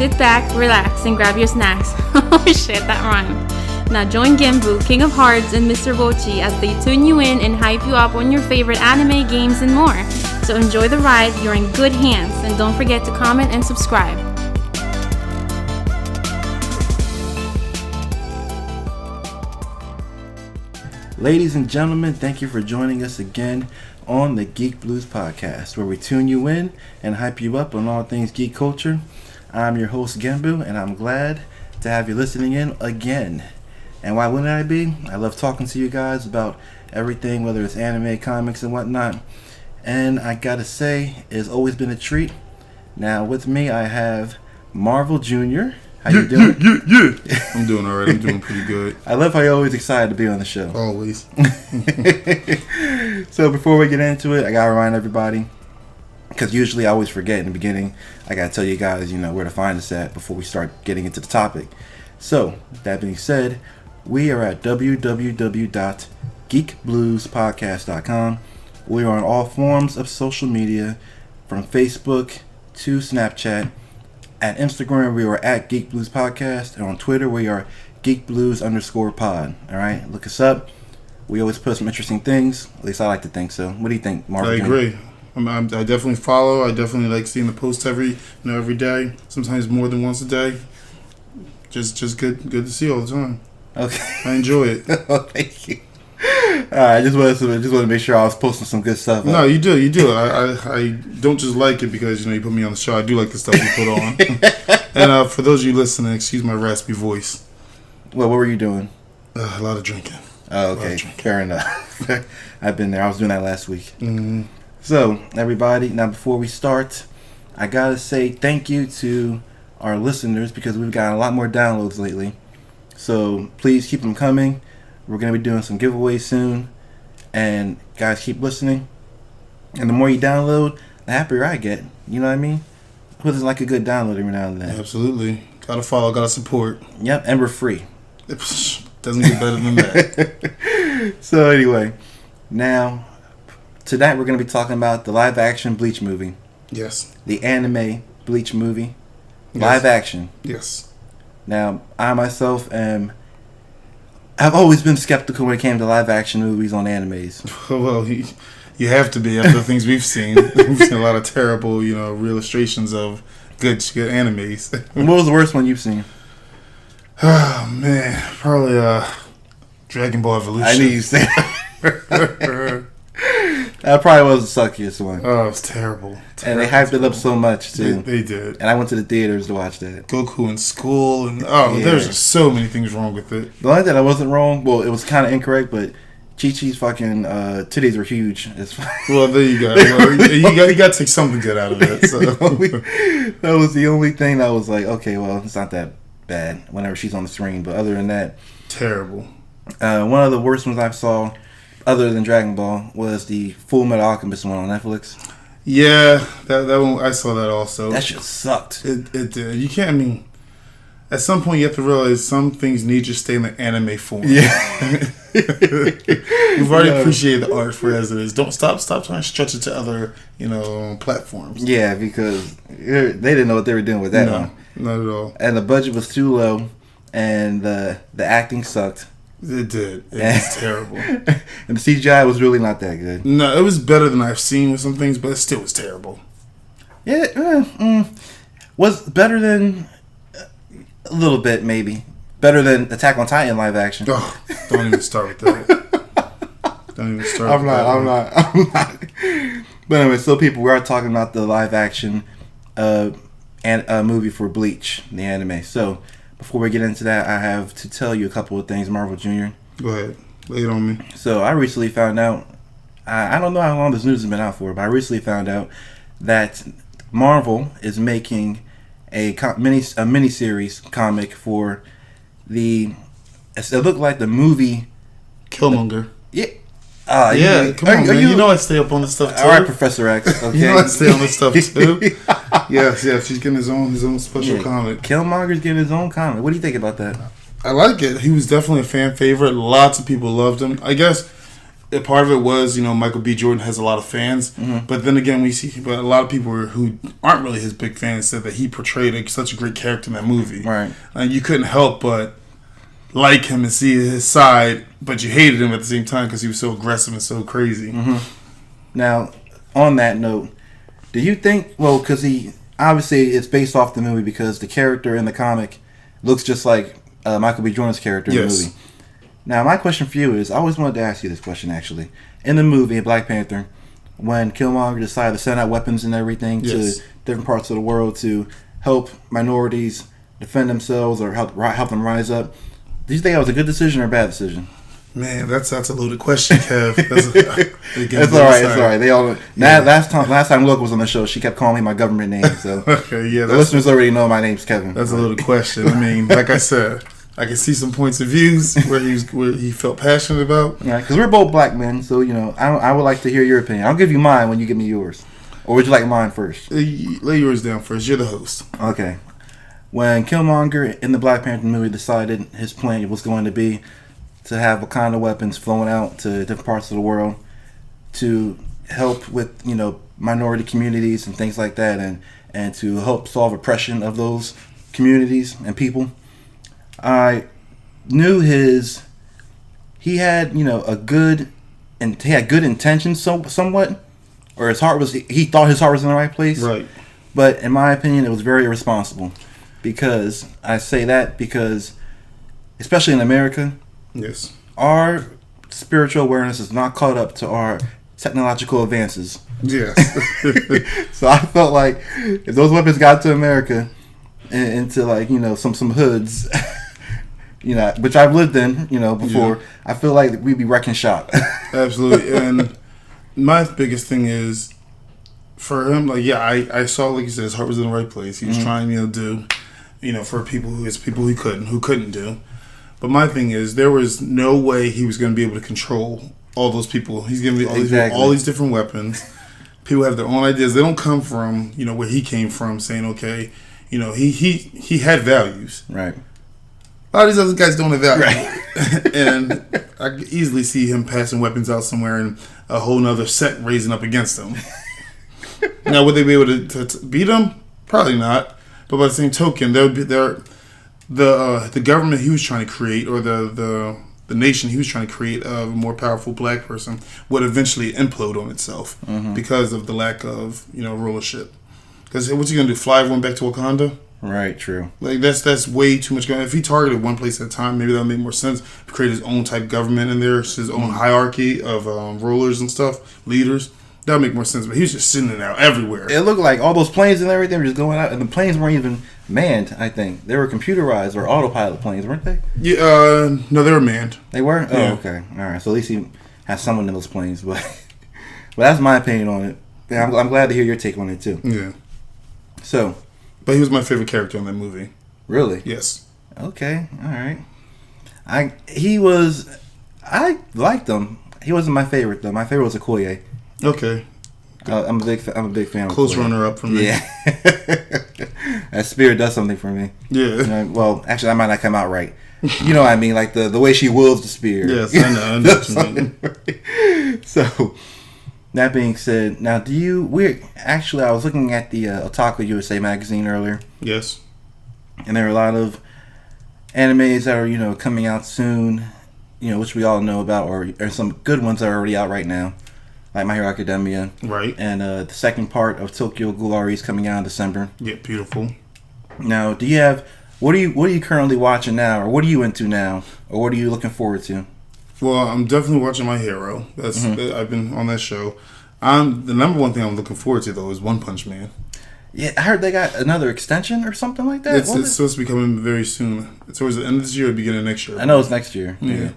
sit back, relax, and grab your snacks. Oh shit, that rhymed. Now join Genbu, King of Hearts, and Mr. Bochi as they tune you in and hype you up on your favorite anime, games, and more. So enjoy the ride, you're in good hands, and don't forget to comment and subscribe. Ladies and gentlemen, thank you for joining us again on the Geek Blues Podcast, where we tune you in and hype you up on all things geek culture. I'm your host, Genbu, and I'm glad to have you listening in again. And why wouldn't I be? I love talking to you guys about everything, whether it's anime, comics, and whatnot. And I gotta say, it's always been a treat. Now, with me, I have Marvel Jr. How you doing? Yeah. I'm doing alright. I'm doing pretty good. I love how you're always excited to be on the show. Always. So before we get into it, I gotta remind everybody, because usually I always forget in the beginning, I gotta tell you guys, where to find us at before we start getting into the topic. So, that being said, we are at www.geekbluespodcast.com. We are on all forms of social media, from Facebook to Snapchat. At Instagram, we are at Geek Blues Podcast, and on Twitter, we are GeekBlues_pod. All right, look us up. We always put some interesting things. At least I like to think so. What do you think, Mark? I agree. I definitely follow. I definitely like seeing the posts every day. Sometimes more than once a day. Just good to see all the time. Okay, I enjoy it. Oh, thank you. All right, I just wanted to make sure I was posting some good stuff. No, you do. I don't just like it because you put me on the show. I do like the stuff you put on. And for those of you listening, excuse my raspy voice. Well, what were you doing? A lot of drinking. Oh, okay, fair enough. I've been there. I was doing that last week. Mm-hmm. So, everybody, now before we start, I gotta say thank you to our listeners because we've got a lot more downloads lately. So please keep them coming. We're going to be doing some giveaways soon. And guys, keep listening. And the more you download, the happier I get. You know what I mean? Who doesn't like a good download every now and then? Absolutely. Gotta follow, gotta support. Yep, and we're free. Doesn't get better than that. So anyway, now, tonight we're going to be talking about the live action Bleach movie. Yes. The anime Bleach movie. Yes. Live action. Yes. Now, I myself I've always been skeptical when it came to live action movies on animes. Well, you have to be after the things we've seen. We've seen a lot of terrible, real illustrations of good animes. What was the worst one you've seen? Oh, man. Probably Dragon Ball Evolution. I knew you said that probably was the suckiest one. Oh, it was terrible. And they hyped it up so much, too. They did. And I went to the theaters to watch that. Goku in school. And there's just so many things wrong with it. The only thing that wasn't wrong, well, it was kind of incorrect, but Chi-Chi's fucking titties were huge. Well, there you go. You got to take something good out of it. So. That was the only thing that was like, okay, well, it's not that bad whenever she's on the screen. But other than that... Terrible. One of the worst ones I saw, other than Dragon Ball, was the Full Metal Alchemist one on Netflix. Yeah, that one, I saw that also. That shit sucked. It did. You can't, at some point you have to realize some things need to stay in the anime form. Yeah. We've already appreciated the art for as it is. Don't stop trying to stretch it to other, platforms. Yeah, because they didn't know what they were doing with that one. Not at all. And the budget was too low, and the acting sucked. It did. It was terrible. And the CGI was really not that good. No, it was better than I've seen with some things, but it still was terrible. Yeah, was better than a little bit, maybe. Better than Attack on Titan live action. Oh, don't even start with that. Don't even start I'm with that. I'm not. But anyway, so people, we are talking about the live action movie for Bleach, the anime. So, before we get into that, I have to tell you a couple of things, Marvel Jr. Go ahead. Lay it on me. So, I recently found out, I don't know how long this news has been out for, but I recently found out that Marvel is making a mini-series comic for it looked like the movie Killmonger. Yeah. Come on, man. You know I stay up on this stuff too. All right, Professor X. Okay. You know I stay on this stuff too. Yes. He's getting his own special comic. Killmonger's getting his own comic. What do you think about that? I like it. He was definitely a fan favorite. Lots of people loved him. I guess part of it was, Michael B. Jordan has a lot of fans. Mm-hmm. But then again, but a lot of people who aren't really his big fans said that he portrayed such a great character in that movie. Right. And you couldn't help but like him and see his side, but you hated him at the same time because he was so aggressive and so crazy. Mm-hmm. Now, on that note, do you think, because obviously it's based off the movie because the character in the comic looks just like Michael B. Jordan's character in the movie. Now, my question for you is, I always wanted to ask you this question, actually. In the movie, Black Panther, when Killmonger decided to send out weapons and everything to different parts of the world to help minorities defend themselves or help them rise up, do you think that was a good decision or a bad decision? Man, that's a loaded question, Kev. It's all right. It's all right. They all last time Look was on the show, she kept calling me my government name. So okay, yeah, the listeners already know my name's Kevin. That's a loaded question. I mean, like I said, I can see some points of views where he felt passionate about. Right, because we're both black men, so I would like to hear your opinion. I'll give you mine when you give me yours, or would you like mine first? Lay yours down first. You're the host. Okay. When Killmonger in the Black Panther movie decided his plan was going to be to have Wakanda weapons flown out to different parts of the world to help with, minority communities and things like that, and to help solve oppression of those communities and people. I knew he had, good intentions somewhat, or he thought his heart was in the right place. Right. But in my opinion, it was very irresponsible. Because I say that because, especially in America, yes, our spiritual awareness is not caught up to our technological advances. Yes. So I felt like if those weapons got to America and into some hoods, which I've lived in, before, I feel like we'd be wrecking shop. Absolutely. And my biggest thing is for him, I saw, like you said, his heart was in the right place. He was trying, do, for people who couldn't do. But my thing is, there was no way he was going to be able to control all those people. He's going to be all these different weapons. People have their own ideas. They don't come from, where he came from, saying, okay, he had values. Right. A lot of these other guys don't have values. Right. And I could easily see him passing weapons out somewhere and a whole nother set raising up against him. Now, would they be able to beat him? Probably not. But by the same token, there would be the government he was trying to create, or the nation he was trying to create of a more powerful black person, would eventually implode on itself because of the lack of rulership. Because what's he gonna do? Fly everyone back to Wakanda? Right. True. Like that's way too much. If he targeted one place at a time, maybe that would make more sense. Create his own type of government in there, his own hierarchy of rulers and stuff, leaders. That would make more sense, but he was just sending it out everywhere. It looked like all those planes and everything were just going out, and the planes weren't even manned, I think. They were computerized or autopilot planes, weren't they? Yeah, no, they were manned. They were? Yeah. Oh, okay. All right, so at least he has someone in those planes, but that's my opinion on it. Yeah, I'm glad to hear your take on it, too. Yeah. So. But he was my favorite character in that movie. Really? Yes. Okay, all right. I liked him. He wasn't my favorite, though. My favorite was Okoye. Okay. I'm a big fan. Close runner up for me. Yeah. That spirit does something for me. Yeah. Well, actually, that might not come out right. You know what I mean? Like the way she wields the spear. Yes, I know what you mean. So, that being said, now I was looking at the Otaku USA magazine earlier. Yes. And there are a lot of animes that are, coming out soon, which we all know about, or some good ones that are already out right now. Like My Hero Academia. Right. And the second part of Tokyo Ghoul R is coming out in December. Yeah, beautiful. Now, what are you currently watching now, or what are you into now, or what are you looking forward to? Well, I'm definitely watching My Hero. I've been on that show. The number one thing I'm looking forward to, though, is One Punch Man. Yeah, I heard they got another extension or something like that. It's supposed to be coming very soon. It's towards the end of this year or beginning of next year. I know it's next year. Yeah.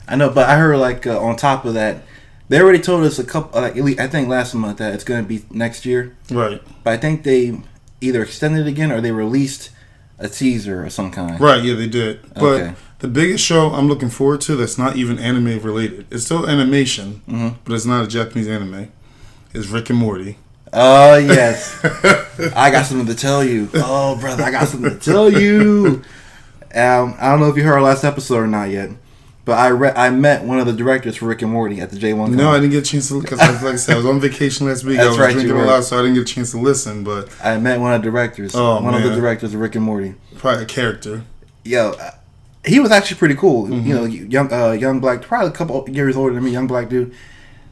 I know, but I heard on top of that, they already told us a couple. I think last month that it's going to be next year. Right. But I think they either extended it again or they released a teaser of some kind. Right. Yeah, they did. But okay. The biggest show I'm looking forward to that's not even anime related. It's still animation, but it's not a Japanese anime. Is Rick and Morty. Oh, yes. I got something to tell you. Oh, brother, I got something to tell you. I don't know if you heard our last episode or not yet, But I met one of the directors for Rick and Morty at the J1. No, I didn't get a chance to, because like I said, I was on vacation last week. I was drinking a lot, so I didn't get a chance to listen. But I met one of the directors. One of the directors of Rick and Morty. Probably a character. Yo, he was actually pretty cool. You know, young black, probably a couple years older than me, young black dude.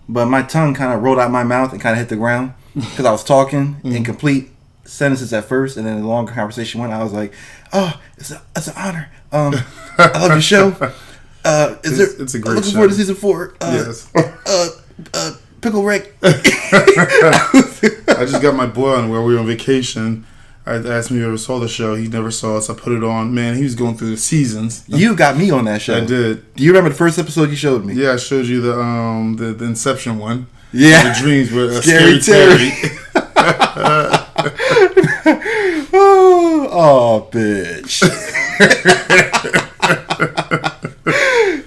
But my tongue kind of rolled out my mouth and kind of hit the ground because I was talking in complete sentences at first, and then the longer conversation went. I was like, "Oh, it's an honor. I love your show. It's a great looking show. forward to season 4. Yes. Pickle Rick." I just got my boy on where we were on vacation. I asked him if he ever saw the show. He never saw it, so I put it on. Man, he was going through the seasons. You got me on that show. I did. Do you remember the first episode you showed me? Yeah, I showed you the Inception one. Yeah. The dreams with Scary Terry. Oh, bitch.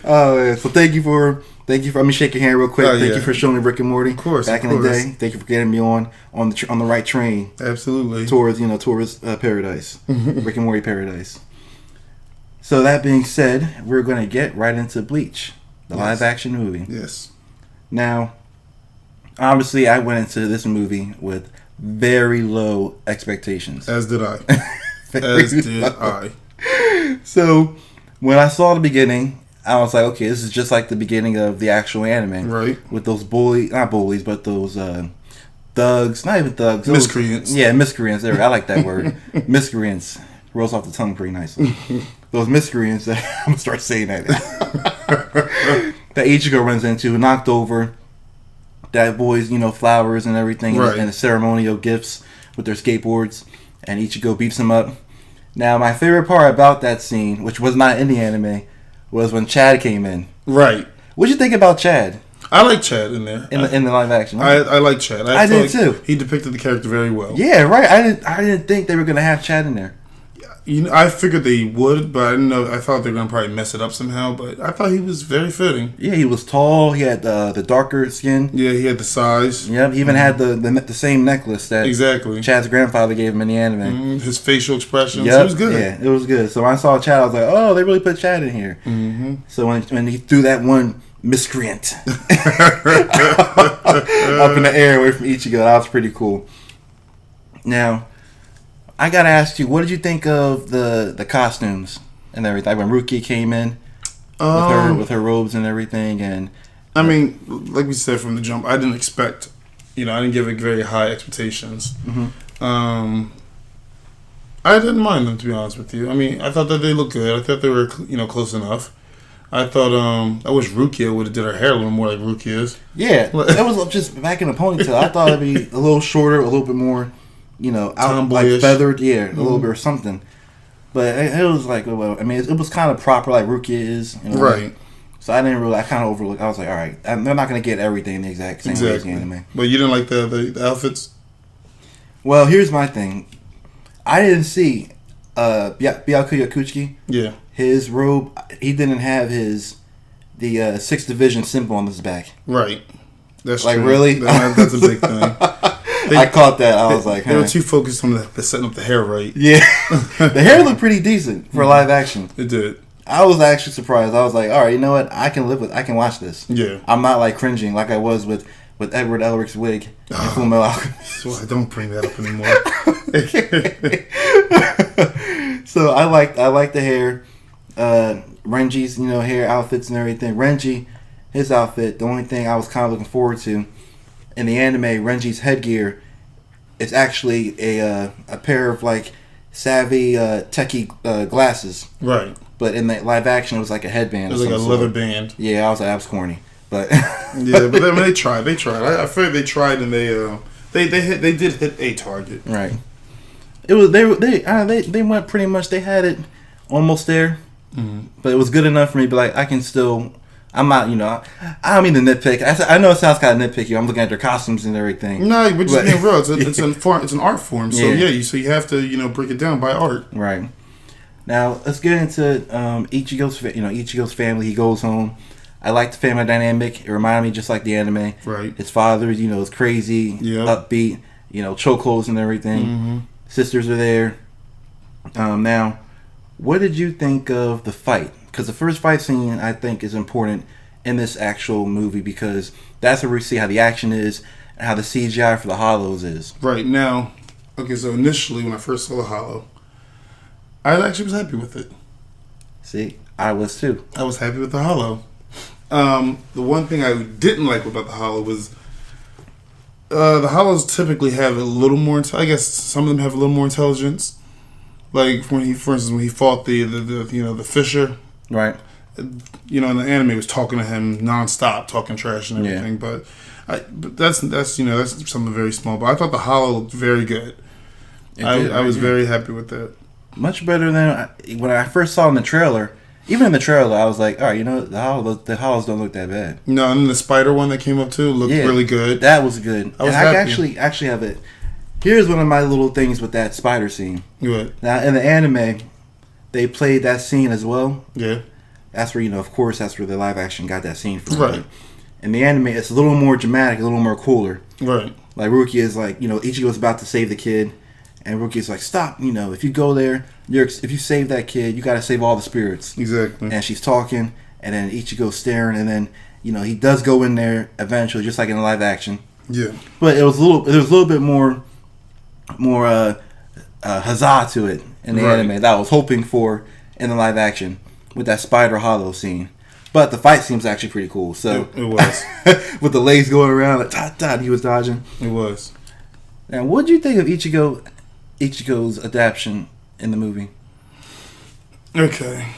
Oh, man. So thank you for. Let me shake your hand real quick. Thank you for showing me Rick and Morty. Of course, back in the day. Thank you for getting me on the right train. Absolutely. Towards paradise, Rick and Morty paradise. So that being said, we're going to get right into Bleach, the live action movie. Yes. Now, obviously, I went into this movie with very low expectations. As did I. So when I saw the beginning, I was like, okay, this is just like the beginning of the actual anime. Right. With those not bullies, but those thugs, not even thugs. Miscreants. Yeah, miscreants. There, I like that word. Miscreants. Rolls off the tongue pretty nicely. Those miscreants that, I'm going to start saying that. That Ichigo runs into, knocked over that boy's, flowers and everything, right. and the ceremonial gifts with their skateboards, and Ichigo beats him up. Now, my favorite part about that scene, which was not in the anime, was when Chad came in. Right. What'd you think about Chad? I like Chad in there. In the live action. I like Chad. I did too. He depicted the character very well. Yeah, right. I didn't think they were gonna have Chad in there. I figured they would, but I didn't know. I thought they were gonna probably mess it up somehow. But I thought he was very fitting. Yeah, he was tall. He had the darker skin. Yeah, he had the size. Yep. He even had the same necklace that Chad's grandfather gave him in the anime. His facial expressions. Yep. It was good. Yeah, it was good. So when I saw Chad, I was like, oh, they really put Chad in here. Mm-hmm. So when he threw that one miscreant up in the air away from Ichigo, that was pretty cool. Now, I gotta ask you, what did you think of the costumes and everything? When Ruki came in with her robes and everything, and I mean, like we said from the jump, I didn't expect, I didn't give it very high expectations. Mm-hmm. I didn't mind them, to be honest with you. I mean, I thought that they looked good. I thought they were, close enough. I thought, I wish Rukia would have did her hair a little more like Rukia's. Yeah, it was just back in the ponytail. I thought it'd be a little shorter, a little bit more. Out like feathered, a little bit or something. But it was like, well, I mean, it was kind of proper like Rukia is, right? So I kind of overlooked. I was like, all right, they're not going to get everything in the exact same way as the anime. But you didn't like the outfits? Well, here's my thing. I didn't see Byakuya Kuchiki. Yeah. His robe, he didn't have the 6th Division symbol on his back. Right. That's like true. Really? That's a big thing. I caught that. I was like, they were too focused on the setting up the hair right. Yeah. The hair looked pretty decent for live action. It did. I was actually surprised. I was like, all right, you know what? I can watch this. Yeah. I'm not like cringing like I was with Edward Elric's wig in Fullmetal Alchemist. So I don't bring that up anymore. So I like the hair. Renji's, hair outfits and everything. Renji, his outfit, the only thing I was kind of looking forward to in the anime, Renji's headgear is actually a pair of like savvy techie glasses. Right. But in the live action, it was like a headband. It was like a leather band. Yeah, I was like, that was corny. But yeah, but I mean, they tried. I feel like they tried, and they did hit a target. Right. It was they went pretty much. They had it almost there, but it was good enough for me. But like, I can still. I'm not, I don't mean to nitpick. I know it sounds kind of nitpicky. I'm looking at their costumes and everything. No, but just being real. It's an art form. So so you have to break it down by art. Right. Now let's get into Ichigo's family. He goes home. I like the family dynamic. It reminded me just like the anime. Right. His father, is crazy, upbeat, chokeholds and everything. Mm-hmm. Sisters are there. Now, what did you think of the fight? because the first fight scene I think is important in this actual movie because that's where we see how the action is and how the CGI for the hollows is. Right now, okay. So initially, when I first saw the hollow, I actually was happy with it. See, I was too. I was happy with the hollow. The one thing I didn't like about the hollow was the hollows typically have a little more. I guess some of them have a little more intelligence. Like for instance, when he fought the Fisher, right? In the anime, was talking to him nonstop, talking trash and everything. Yeah. But that's something very small. But I thought the hollow looked very good. I was very happy with that. Much better than when I first saw it in the trailer. Even in the trailer, I was like, all right, the hollows don't look that bad. No, and the spider one that came up too looked really good. That was good. I was happy. I actually have it. Here's one of my little things with that spider scene. What? Now, in the anime, they played that scene as well. Yeah. That's where, of course, that's where the live action got that scene from. Right. In the anime, it's a little more dramatic, a little more cooler. Right. Like, Rukia is like, Ichigo's about to save the kid. And Rukia's like, stop, if you go there, if you save that kid, you got to save all the spirits. Exactly. And she's talking, and then Ichigo's staring, and then, he does go in there eventually, just like in the live action. Yeah. But there was a little bit more huzzah to it in the anime that I was hoping for in the live action with that spider hollow scene. But the fight seems actually pretty cool. So it was. With the legs going around, like, and he was dodging. It was. Now, what did you think of Ichigo's adaptation in the movie? Okay.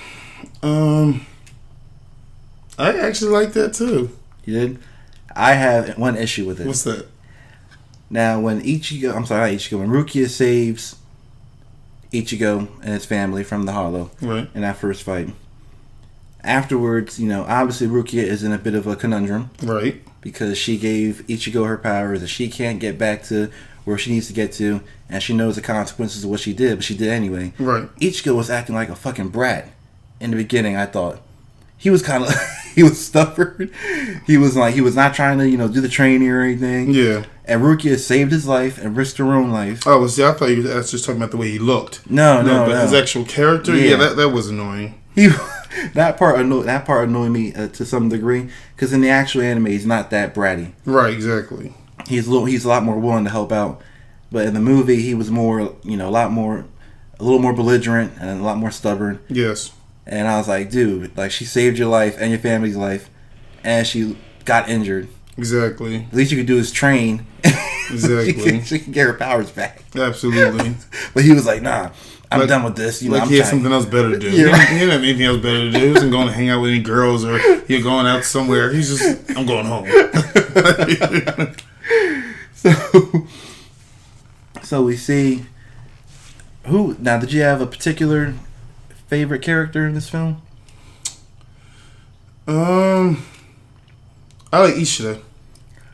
I actually like that too. You did? I have one issue with it. What's that? Now, when Rukia saves Ichigo and his family from the hollow in that first fight, afterwards, obviously Rukia is in a bit of a conundrum. Right. Because she gave Ichigo her powers that she can't get back to where she needs to get to, and she knows the consequences of what she did, but she did anyway. Right. Ichigo was acting like a fucking brat in the beginning, I thought. He was kind of, he was stubborn. He was not trying to, do the training or anything. Yeah. And Rukia saved his life and risked her own life. Oh, see, I thought you were just talking about the way he looked. No. But his actual character, that was annoying. That part annoyed me to some degree, because in the actual anime, he's not that bratty. Right, exactly. He's a lot more willing to help out, but in the movie he was more, a little more belligerent and a lot more stubborn. Yes. And I was like, dude, like, she saved your life and your family's life, and she got injured. Exactly. The least you could do is train. Exactly. she can get her powers back. Absolutely. But he was like, nah, I'm done with this. He had something else better to do. Yeah. He didn't have anything else better to do. He wasn't going to hang out with any girls or you're going out somewhere. He's just, I'm going home. So we see who now. Did you have a particular favorite character in this film? I like Ishida.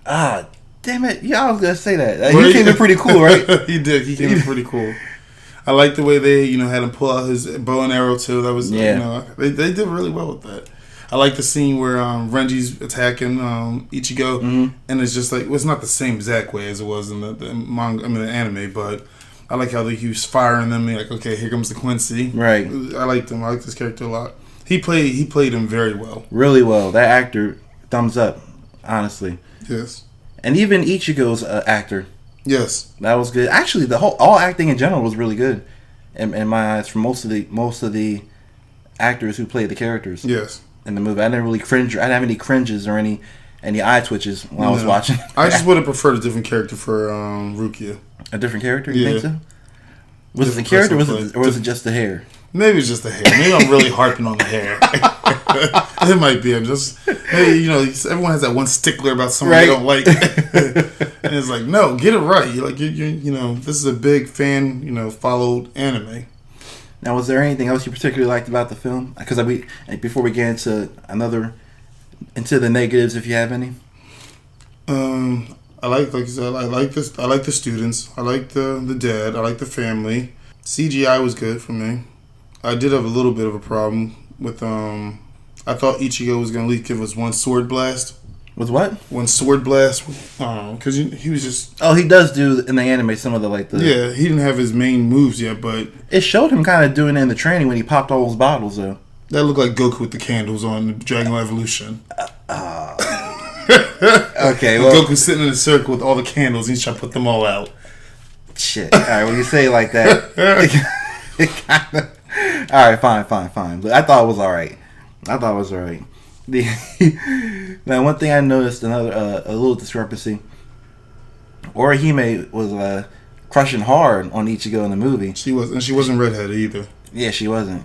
Damn it! Yeah, I was gonna say that. He came in pretty cool, right? He did. He came in pretty cool. I like the way they, had him pull out his bow and arrow too. That was, they did really well with that. I like the scene where Renji's attacking Ichigo, and it's just like, it's not the same exact way as it was in the manga, the anime, but I like how he was firing them. And like, okay, here comes the Quincy. Right. I liked him. I liked this character a lot. He played him very well. Really well. That actor, thumbs up, honestly. Yes. And even Ichigo's actor. Yes. That was good. Actually, all acting in general was really good, in my eyes, for most of the actors who played the characters. Yes. In the movie, I didn't really cringe. I didn't have any cringes or any eye twitches while I was watching. I just would have preferred a different character for Rukia. A different character? You think so? Was it the character, or was it just the hair? Maybe it's just the hair. Maybe I'm really harping on the hair. It might be. I'm just, everyone has that one stickler about something they don't like. And it's like, no, get it right. This is a big fan, followed anime. Now, was there anything else you particularly liked about the film? Because before we get into the negatives, if you have any. I like you said, I like this. I like the students. I like the dad. I like the family. CGI was good for me. I did have a little bit of a problem with I thought Ichigo was gonna at least give us one sword blast. With what? One sword blast. Because he was just. Oh, he does do in the anime some of the Yeah, he didn't have his main moves yet, but it showed him kind of doing it in the training when he popped all those bottles, though. That looked like Goku with the candles on Dragon Ball Evolution. Okay, well, Goku's sitting in a circle with all the candles. He's trying to put them all out. shit. All right, when you say it like that, it kind of. All right, fine. But I thought it was all right. Now, one thing I noticed, another a little discrepancy. Orihime was crushing hard on Ichigo in the movie. She wasn't redheaded either. Yeah, she wasn't.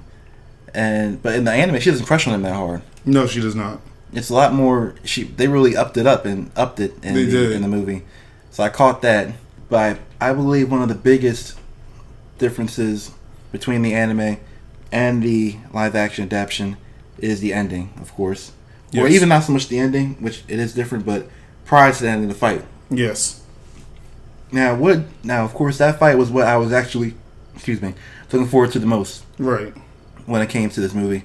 But in the anime, she doesn't crush on him that hard. No, she does not. It's a lot more. They really upped it in the movie. So I caught that. But I believe one of the biggest differences between the anime and the live action adaptation is the ending, of course. Yes. Or even not so much the ending, which it is different, but prior to the end of the fight. Yes. Now, of course, that fight was what I was actually, looking forward to the most. Right. When it came to this movie.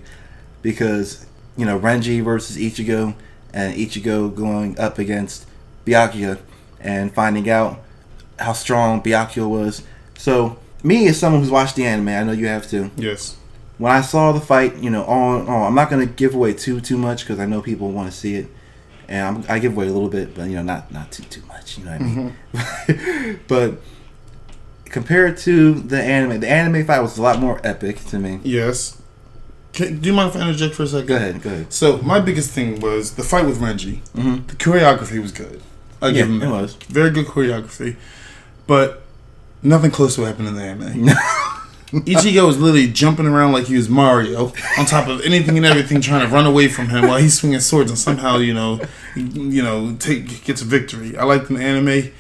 Because, Renji versus Ichigo, and Ichigo going up against Byakuya, and finding out how strong Byakuya was. So, me as someone who's watched the anime, I know you have too. Yes. When I saw the fight, all in all, I'm not going to give away too much because I know people want to see it. And I give away a little bit, but not too much. You know what I mean? Mm-hmm. But compared to the anime fight was a lot more epic to me. Yes. Do you mind if I interject for a second? Go ahead. So my biggest thing was the fight with Renji. Mm-hmm. The choreography was good. I give him that. It was very good choreography, but nothing close to what happened in the anime. Ichigo was literally jumping around like he was Mario on top of anything and everything, trying to run away from him while he's swinging swords and somehow, gets a victory. I liked in the anime,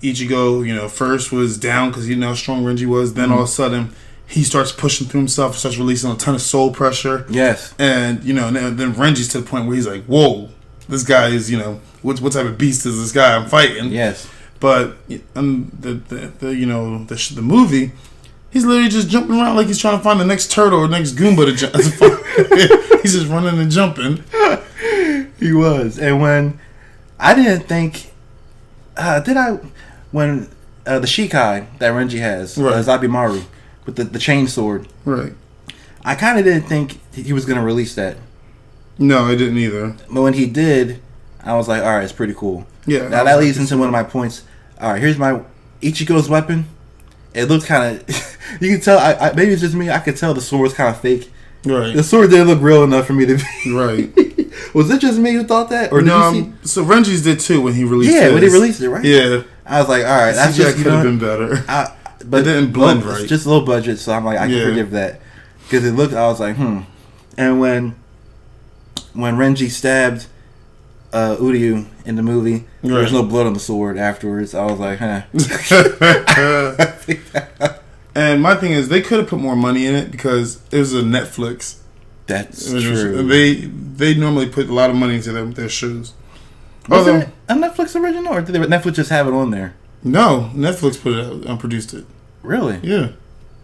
Ichigo, first was down because he knew how strong Renji was. Then all of a sudden, he starts pushing through himself, starts releasing a ton of soul pressure. Yes. And, then Renji's to the point where he's like, whoa, this guy is, what type of beast is this guy I'm fighting? Yes. But the movie, he's literally just jumping around like he's trying to find the next turtle or next Goomba to jump. He's just running and jumping. He was. And when I didn't think, when the Shikai that Renji has, right. Zabimaru, with the chain sword, right? I kind of didn't think he was going to release that. No, I didn't either. But when he did, I was like, all right, it's pretty cool. Yeah. Now that leads into one of my points. All right, here's my Ichigo's weapon. It looked kind of, you can tell, maybe it's just me, I could tell the sword was kind of fake. Right. The sword didn't look real enough for me to be. Right. Was it just me who thought that? Or did you see? So Renji's did too when he released it. Yeah, when he released it, right? Yeah. I was like, all right, that's CGI just, could have been better. But it didn't blend right. It's just low budget, so I'm like, I can forgive that. Because it looked, I was like, And when Renji stabbed Uryu in the movie, there was no blood on the sword afterwards. I was like, And my thing is, they could have put more money in it because it was a Netflix. That's true. They normally put a lot of money into their shows. Was it a Netflix original, or did Netflix just have it on there? No, Netflix put it out and produced it. Really? Yeah.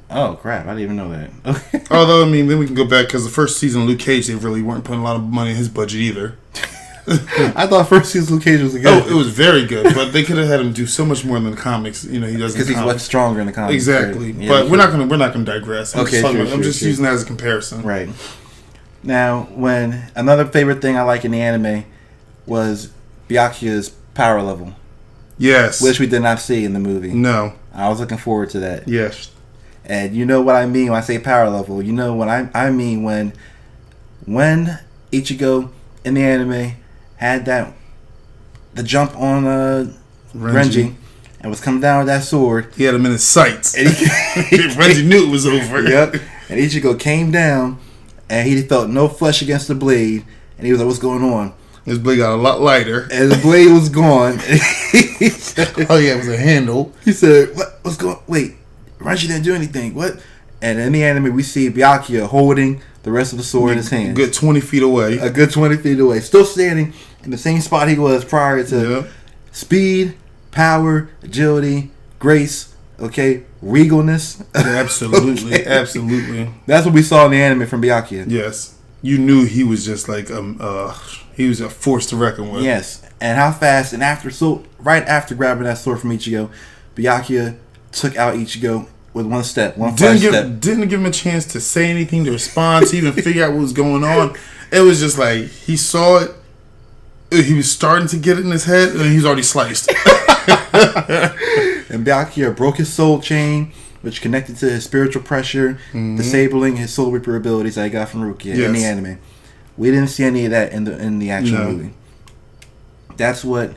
Oh crap! I didn't even know that. Okay. Although then we can go back because the first season of Luke Cage, they really weren't putting a lot of money in his budget either. I thought first season Luke Cage was good. Oh, it was very good, but they could have had him do so much more than the comics. He does because he's much stronger in the comics. Exactly, right? Yeah, but we're not gonna digress. I'm just using that as a comparison. Right. Now, when another favorite thing I like in the anime was Byakuya's power level. Yes. Which we did not see in the movie. No. I was looking forward to that. Yes. And you know what I mean when I say power level. You know what I mean when Ichigo in the anime had the jump on Renji and was coming down with that sword. He had him in his sights. Renji knew it was over. Yep. And Ichigo came down and he felt no flesh against the blade. And he was like, what's going on? His blade got a lot lighter. And the blade was gone. Oh yeah, it was a handle. He said, what's going on? Wait, Renji didn't do anything. What? And in the anime, we see Byakuya holding the rest of the sword in his hands. A good 20 feet away. A good 20 feet away. Still standing in the same spot he was prior to speed, power, agility, grace, regalness. Absolutely. Okay. Absolutely. That's what we saw in the anime from Byakuya. Yes. You knew he was just like, he was a force to reckon with. Yes. And how fast, right after grabbing that sword from Ichigo, Byakuya took out Ichigo with one step, one didn't step. Didn't give him a chance to say anything, to respond, to even figure out what was going on. It was just like he saw it. He was starting to get it in his head, and he's already sliced. And Byakuya broke his soul chain, which connected to his spiritual pressure, disabling his soul reaper abilities that he got from Rukia in the anime. We didn't see any of that in the actual movie. That's what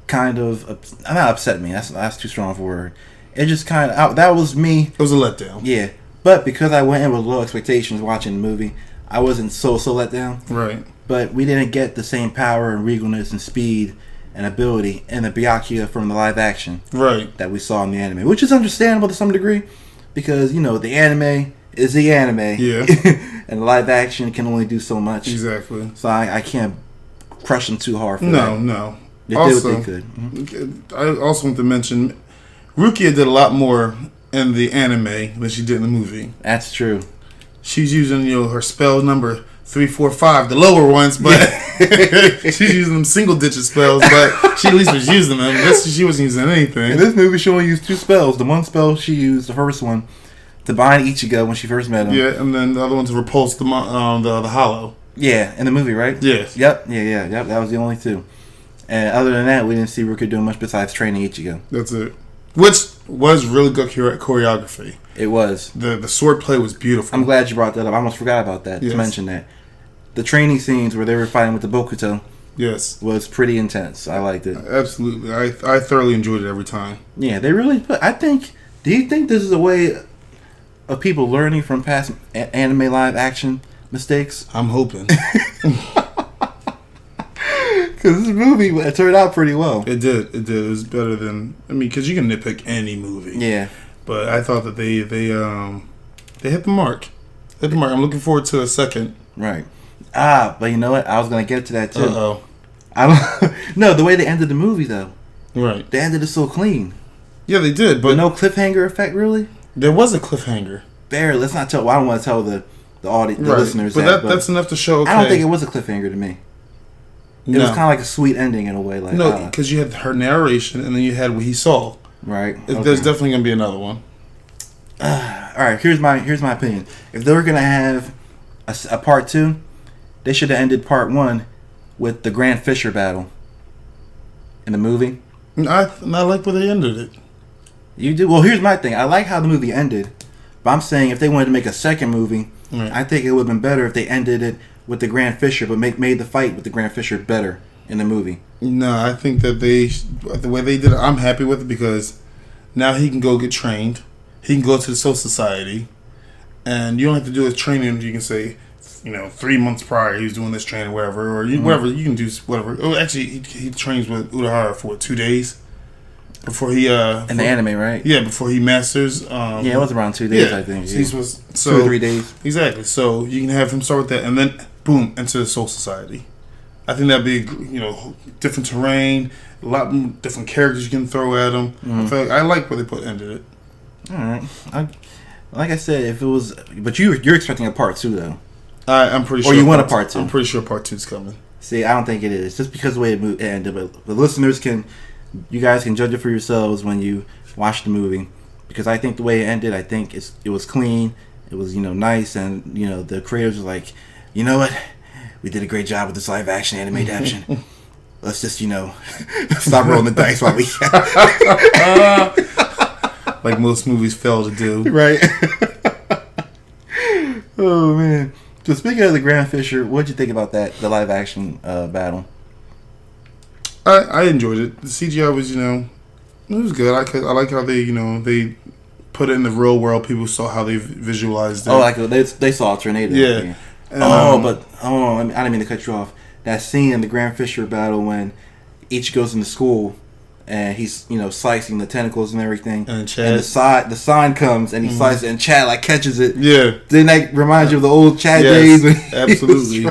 kind of not upset me. That's too strong of a word. It just kind of that was me. It was a letdown. Yeah, but because I went in with low expectations watching the movie, I wasn't so let down. Right. But we didn't get the same power and regalness and speed and ability in the Byakuya from the live action that we saw in the anime, which is understandable to some degree because the anime is the anime, and the live action can only do so much. Exactly. So I can't crush them too hard for that. No. They did what they could. Mm-hmm. I also want to mention Rukia did a lot more in the anime than she did in the movie. That's true. She's using her spells number 3, 4, 5, the lower ones, but she's using them single digit spells. But she at least was using them. She wasn't using anything. In this movie, she only used 2 spells. The one spell she used, the first one, to bind Ichigo when she first met him. Yeah, and then the other one to repulse the hollow. Yeah, in the movie, right? Yes. Yep. Yeah. That was the only 2. And other than that, we didn't see Rukia doing much besides training Ichigo. That's it. Which was really good choreography. It was. The sword play was beautiful. I'm glad you brought that up. I almost forgot about that, to mention that. The training scenes where they were fighting with the Bokuto was pretty intense. I liked it. Absolutely. I thoroughly enjoyed it every time. Yeah, they really put... Do you think this is a way of people learning from past anime live action mistakes? I'm hoping. Because this movie turned out pretty well. It did. It was better than... because you can nitpick any movie. Yeah. But I thought that they hit the mark. I'm looking forward to a second. Right. But you know what? I was going to get to that too. Uh-oh. I don't... No, the way they ended the movie, though. Right. They ended it so clean. Yeah, they did, but... no cliffhanger effect, really? There was a cliffhanger. Barely. Let's not tell... Well, I don't want to tell the audience, the listeners but that's enough to show, okay. I don't think it was a cliffhanger to me. It was kind of like a sweet ending in a way. No, because you had her narration, and then you had what he saw. Right. Okay. There's definitely going to be another one. All right, here's my opinion. If they were going to have a part 2, they should have ended part 1 with the Grand Fisher battle in the movie. I like where they ended it. You do? Well, here's my thing. I like how the movie ended, but I'm saying if they wanted to make a second movie, I think it would have been better if they ended it with the Grand Fisher, but made the fight with the Grand Fisher better in the movie. No, I think that the way they did it, I'm happy with it because now he can go get trained. He can go to the Soul Society, and you don't have to do his training. You can say, 3 months prior he was doing this training, whatever, or whatever. You can do whatever. Oh, actually, he trains with Urahara for 2 days before he in the anime, right? Yeah, before he masters. It was around 2 days, I think. He was 2 or 3 days. Exactly. So you can have him start with that, and then boom, into the Soul Society. I think that'd be different terrain, a lot different characters you can throw at him. I like where they ended it. All right. Like I said, if it was, but you're expecting a part 2 though. I'm pretty sure. Or you want a part 2? I'm pretty sure part 2's coming. See, I don't think it is, just because the way it ended. But the listeners you guys can judge it for yourselves when you watch the movie, because I think the way it ended, I think it was clean, it was nice, and the creators were like, you know what, we did a great job with this live action anime adaptation. Let's just stop rolling the dice while we like most movies fail to do. Right. Oh man. So speaking of the Grand Fisher, what'd you think about the live action battle? I enjoyed it. The CGI was, it was good. I like how they put it in the real world. People saw how they visualized it. Oh, like they saw a tornado. Yeah. I didn't mean to cut you off. That scene in the Grand Fisher battle when Ichi goes into school and he's slicing the tentacles and everything, and the sign comes and he slices it and Chad catches it. Yeah. Then that reminds you of the old Chad days. Absolutely.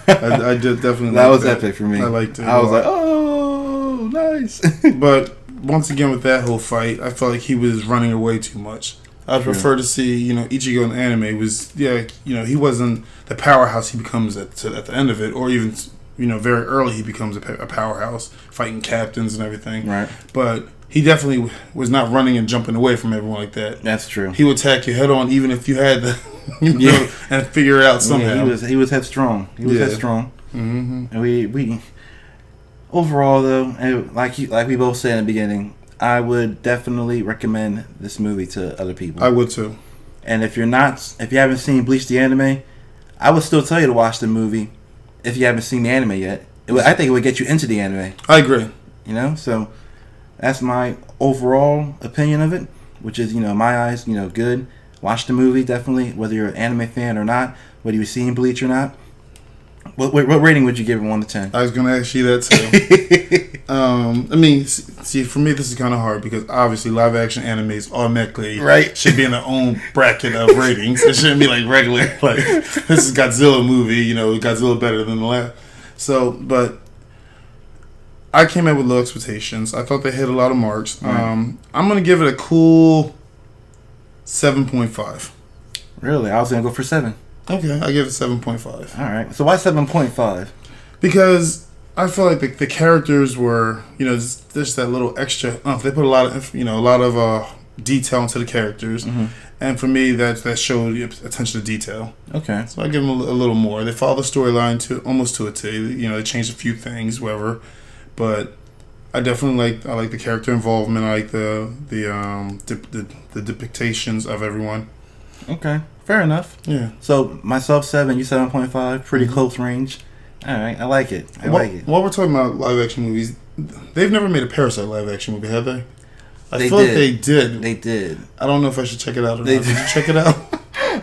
I did definitely. That was epic for me. I liked it. I was like, oh, nice. But once again, with that whole fight, I felt like he was running away too much. I'd prefer to see, Ichigo in the anime was, he wasn't the powerhouse he becomes at the end of it, or even, very early he becomes a powerhouse, fighting captains and everything. Right. But he definitely was not running and jumping away from everyone like that. That's true. He would attack you head on, even if you had the, and figure it out somehow. Yeah, he was headstrong. He was headstrong. Mm-hmm. And we overall though, like we both said in the beginning, I would definitely recommend this movie to other people. I would too. And if you haven't seen Bleach the anime, I would still tell you to watch the movie if you haven't seen the anime yet. I think it would get you into the anime. I agree. You know, so that's my overall opinion of it, which is, in my eyes, good. Watch the movie, definitely, whether you're an anime fan or not, whether you've seen Bleach or not. What rating would you give it, 1 to 10? I was going to ask you that too. I mean, see, for me, this is kind of hard because obviously live action animes automatically should be in their own bracket of ratings. It shouldn't be like regular, like, this is Godzilla movie, Godzilla better than the last. So, but I came in with low expectations. I thought they hit a lot of marks. Right. I'm going to give it a cool 7.5. Really? I was going to go for 7. Okay, I give it 7.5. All right. So why 7.5? Because I feel like the characters were, just that little extra. They put a lot of detail into the characters, and for me, that showed attention to detail. Okay. So I give them a little more. They follow the storyline almost to a T. They changed a few things, whatever, but I definitely like the character involvement. I like the depictions of everyone. Okay. Fair enough. Yeah. So myself 7, you 7.5, pretty close range. All right, I like it. While we're talking about live action movies, they've never made a Parasite live action movie, have they? They feel like they did. They did. I don't know if I should check it out or not. Did you check it out?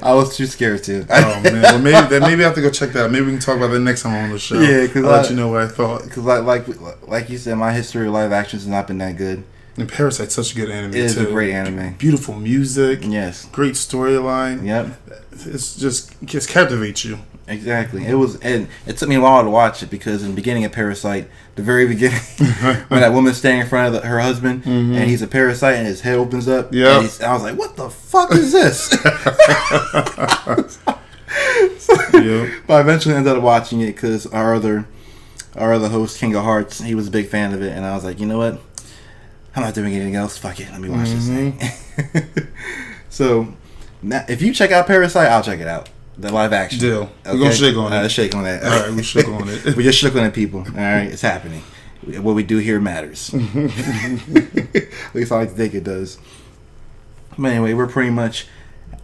I was too scared to. Oh man, well, maybe I have to go check that out. Maybe we can talk about that next time I'm on the show. Yeah, because I'll let you know what I thought. Because like you said, my history of live actions has not been that good. And Parasite's such a good anime too. It is a great anime. Beautiful music. Yes. Great storyline. Yep. It captivates you. Exactly. And it took me a while to watch it because in the beginning of Parasite, the very beginning, when that woman's standing in front of her husband and he's a parasite and his head opens up. Yeah. I was like, what the fuck is this? But I eventually ended up watching it because our other host, King of Hearts, he was a big fan of it, and I was like, you know what? I'm not doing anything else. Fuck it. Let me watch this thing. So, now, if you check out Parasite, I'll check it out. The live action. Deal. Okay? We're going to shake on it. Let's shake on that. All right, we shook on it. We just shook on it, people. All right, it's happening. What we do here matters. At least I like to think it does. But anyway, we're pretty much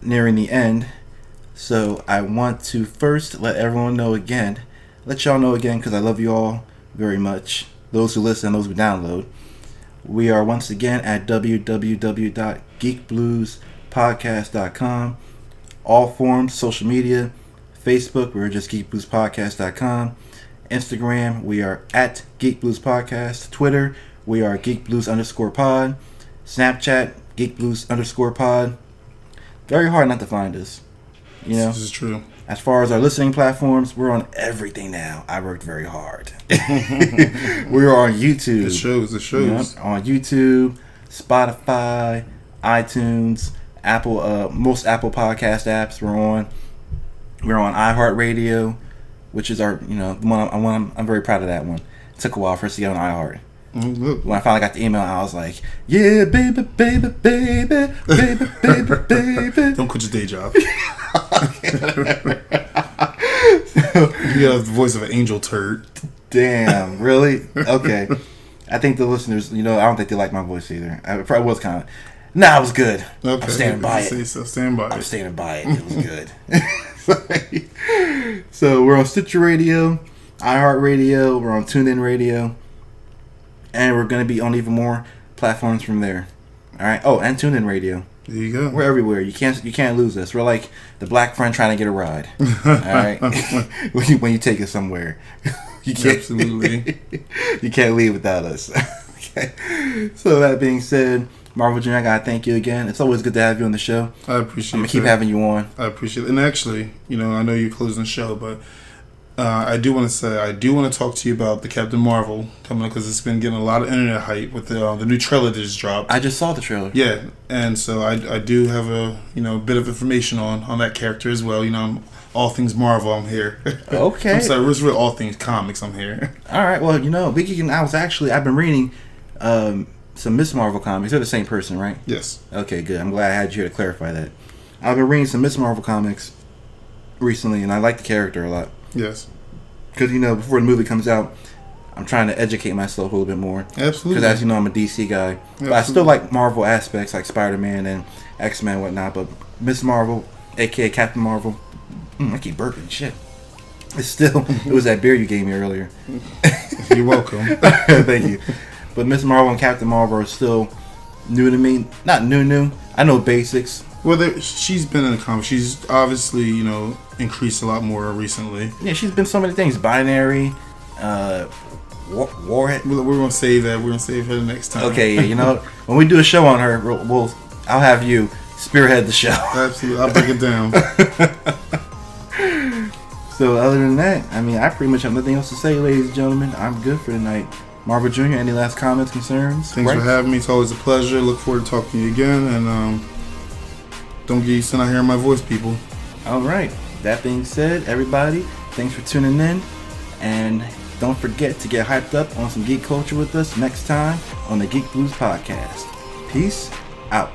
nearing the end. So I want to first let y'all know again, because I love you all very much. Those who listen, those who download. We are once again at www.geekbluespodcast.com. All forms, social media, Facebook, we're just geekbluespodcast.com. Instagram, we are at geekbluespodcast. Twitter, we are geekblues_pod. Snapchat, geekblues_pod. Very hard not to find us. This is true. As far as our listening platforms, we're on everything now. I worked very hard. We're on YouTube. It shows. On YouTube, Spotify, iTunes, Apple, most Apple podcast apps we're on. We're on iHeartRadio, which is our, the one I'm very proud of that one. It took a while for us to get on iHeart. When I finally got the email, I was like, yeah, baby. Don't quit your day job. You have the voice of an angel turd. Damn, really? Okay. I think the listeners, I don't think they like my voice either. I probably was kind of. Nah, it was good. Okay. I'm standing by it. I'm standing by it. It was good. So we're on Stitcher Radio, iHeartRadio, we're on TuneIn Radio, and we're going to be on even more platforms from there. All right. Oh, and TuneIn Radio. There you go. We're everywhere. You can't lose us. We're like the black friend trying to get a ride. All right. when you take us somewhere, you can't. Absolutely. You can't leave without us. Okay. So that being said, Marvel Jr., I gotta thank you again. It's always good to have you on the show. I appreciate it. I'm gonna keep having you on. I appreciate it. And actually, I know you're closing the show, but I do want to talk to you about the Captain Marvel coming up because it's been getting a lot of internet hype with the new trailer that just dropped. I just saw the trailer. Yeah, and so I do have a bit of information on that character as well. I'm all things Marvel. I'm here. Okay. I'm sorry, it's really all things comics. I'm here. All right. Well, I've been reading some Miss Marvel comics. They're the same person, right? Yes. Okay, good. I'm glad I had you here to clarify that. I've been reading some Miss Marvel comics recently, and I like the character a lot. Yes. Because, before the movie comes out, I'm trying to educate myself a little bit more. Absolutely. Because, as you know, I'm a DC guy. Absolutely. But I still like Marvel aspects like Spider-Man and X-Men and whatnot. But Miss Marvel, a.k.a. Captain Marvel, I keep burping. Shit. It was that beer you gave me earlier. You're welcome. Thank you. But Miss Marvel and Captain Marvel are still new to me. Not new. I know basics. Well, she's been in the comics. She's obviously, increased a lot more recently. Yeah, she's been so many things. Binary, Warhead. We're gonna save that. We're gonna save her the next time. Okay, yeah, when we do a show on her, I'll have you spearhead the show. Absolutely, I'll break it down. So other than that, I pretty much have nothing else to say, ladies and gentlemen. I'm good for tonight. Marvel Jr., any last comments, concerns? Thanks for having me. It's always a pleasure. Look forward to talking to you again. And don't get used to not hearing my voice, people. All right. That being said, everybody, thanks for tuning in. And don't forget to get hyped up on some geek culture with us next time on the Geek Blues Podcast. Peace out.